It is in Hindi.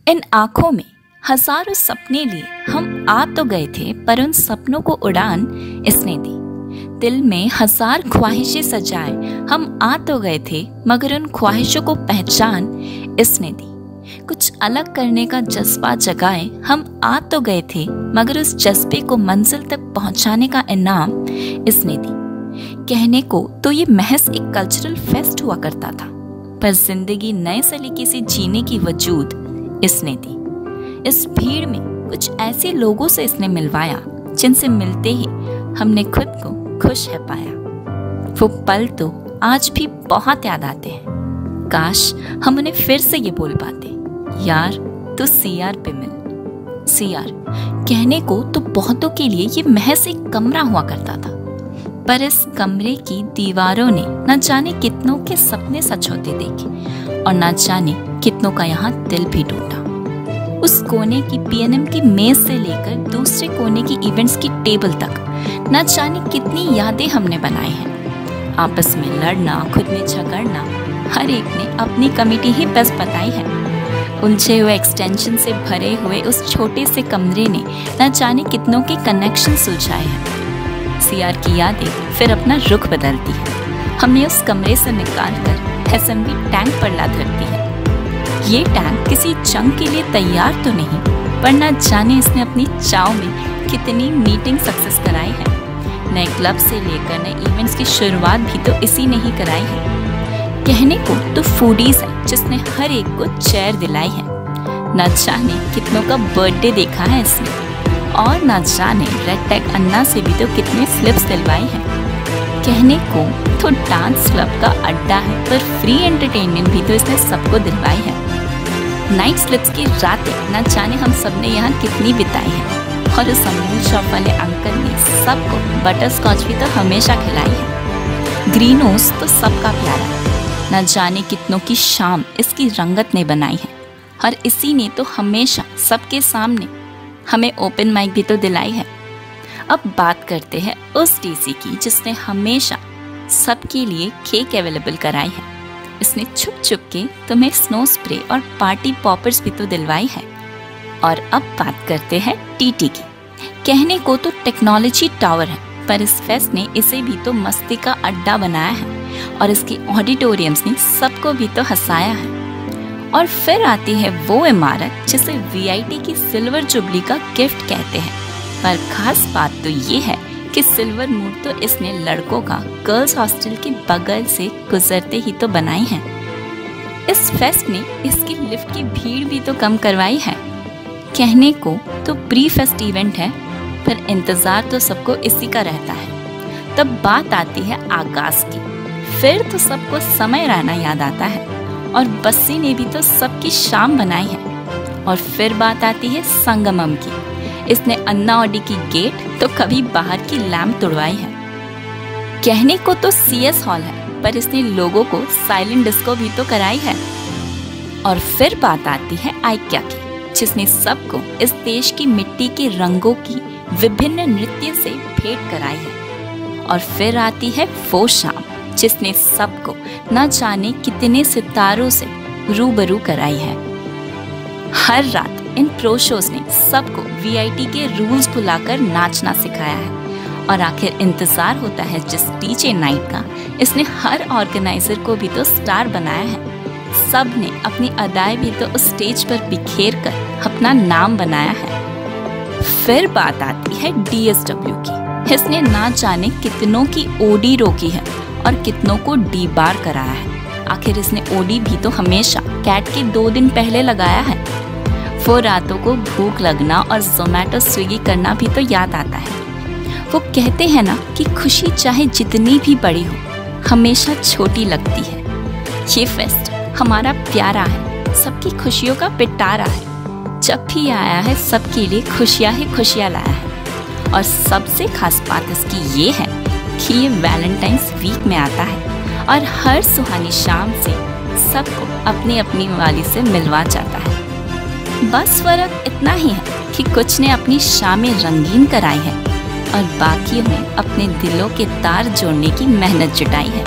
इन आंखों में हजारों सपने लिए हम आ तो गए थे, पर उन सपनों को उड़ान इसने दी। दिल में हजार ख्वाहिशें सजाए हम आ तो गए थे, मगर उन ख्वाहिशों को पहचान इसने दी। कुछ अलग करने का जज्बा जगाए हम आ तो गए थे, मगर उस जज्बे को मंजिल तक पहुंचाने का इनाम इसने दी। कहने को तो ये महज एक कल्चरल फेस्ट हुआ करता था, पर जिंदगी नए सलीके से जीने की वजूद इसने दी। इस भीड़ में कुछ ऐसे लोगों से इसने मिलवाया जिनसे मिलते ही हमने खुद को खुश है पाया। वो पल तो आज भी बहुत याद आते हैं, काश हम उन्हें फिर से ये बोल पाते, यार तू सीआर पे मिल। सीआर कहने को तो बहुतों के लिए ये महज एक कमरा हुआ करता था, पर इस कमरे की दीवारों ने न जाने कितनों के सपने सच होते देखे और न जाने कितनों का यहाँ दिल भी टूटा। उस कोने की पीएनएम की मेज से लेकर दूसरे कोने की इवेंट्स की टेबल तक न जाने कितनी यादें हमने बनाई हैं। आपस में लड़ना, खुद में झगड़ना, हर एक ने अपनी कमेटी ही बस बताई है। उलझे हुए एक्सटेंशन से भरे हुए उस छोटे से कमरे ने न जाने कितनों के कनेक्शन सुलझाए हैं। सीआर की यादें फिर अपना रुख बदलती है, हमें उस कमरे से निकालकर असेंबली टैंक पर ला धरती है। ये टैंक किसी जंग के लिए तैयार तो नहीं, पर न जाने इसने अपनी चाव में कितनी मीटिंग सक्सेस कराई है। नए क्लब से लेकर नए इवेंट्स की शुरुआत भी तो इसी ने ही कराई है। कहने को तो फूडीज है जिसने हर एक को चेयर दिलाई है। न जाने कितनों का बर्थडे देखा है इसने, और न जाने रेड टैग अन्ना से भी तो कितने स्लिप्स दिलवाई हैं। कहने को तो डांस क्लब का अड्डा है, पर फ्री एंटरटेनमेंट भी तो इसने सबको दिलवाई है। नाइट स्लिप्स की रातें न जाने हम सबने यहाँ कितनी बिताई है, और उस अमूल शॉप वाले अंकल ने सबको बटर स्कॉच भी तो हमेशा खिलाई है। ग्रीनोस तो सबका प्यारा, न जाने कितनों की शाम इसकी रंगत ने बनाई है, और इसी ने तो हमेशा सबके सामने हमें ओपन माइक भी तो दिलाई है। अब बात करते हैं उस डीसी की जिसने हमेशा सबके लिए केक अवेलेबल कराई है। इसने छुप छुप के तुम्हें स्नो स्प्रे और पार्टी पॉपर्स भी तो दिलवाई है। और अब बात करते हैं टीटी की। कहने को तो टेक्नोलॉजी टावर है, पर इस फेस्ट ने इसे भी तो मस्ती का अड्डा बनाया है, और इसके ऑडिटोरियम्स ने सबको भी तो हंसाया है। और फिर आती है वो इमारत जिसे वीआईटी की सिल्वर जुबली का गिफ्ट कहते हैं, पर खास बात तो ये है कि सिल्वर मूड तो इसने लड़कों का गर्ल्स हॉस्टल के बगल से गुजरते ही तो बनाई है। इस फेस्ट ने इसकी लिफ्ट की भीड़ भी तो कम करवाई है। कहने को तो प्री फेस्ट इवेंट है, पर इंतजार तो सबको इसी का रहता है। तब बात आती है आगाज की, फिर तो सबको समय रहना याद आता है, और बस्सी ने भी तो सबकी शाम बनाई है। और फिर बात आती है संगमम की, इसने अन्ना ऑडी की गेट तो कभी बाहर की लैम्प तोड़वाई है। कहने को तो सीएस हॉल है, पर इसने लोगों को साइलेंट डिस्को भी तो कराई है। और फिर बात आती है आइक्या की, जिसने सबको इस देश की मिट्टी के रंगों की विभिन्न नृत्य से भेंट कराई है। और फिर आती है वो शाम जिसने सबको न जाने कितने सितारों से रूबरू कराई है। हर रात इन प्रो शोज ने सबको वीआईटी के रूल्स भुलाकर नाचना सिखाया है। और आखिर इंतजार होता है जिस डीजे नाइट का, इसने हर ऑर्गेनाइजर को भी तो स्टार बनाया है। सब ने अपनी अदाएं भी तो उस स्टेज पर बिखेर कर अपना नाम बनाया है। फिर बात आती है डीएसडब्ल्यू की, इसने ना जाने कितनों की ओडी रोकी है और कितनों को डी बार कराया है। आखिर इसने ओडी भी तो हमेशा कैट के 2 दिन पहले लगाया है। वो रातों को भूख लगना और जोमेटो स्विगी करना भी तो याद आता है। वो कहते हैं ना कि खुशी चाहे जितनी भी बड़ी हो, हमेशा छोटी लगती है। ये फेस्ट हमारा प्यारा है, सबकी खुशियों का पिटारा है। जब भी आया है सबके लिए खुशियाँ ही खुशियाँ लाया है। और सबसे खास बात इसकी ये है कि ये वैलेंटाइंस वीक में आता है, और हर सुहानी शाम से सबको अपनी अपनी वाली से मिलवा जाता है। बस फर्क इतना ही है कि कुछ ने अपनी शामें रंगीन कराई है, और बाकियों ने अपने दिलों के तार जोड़ने की मेहनत जुटाई है।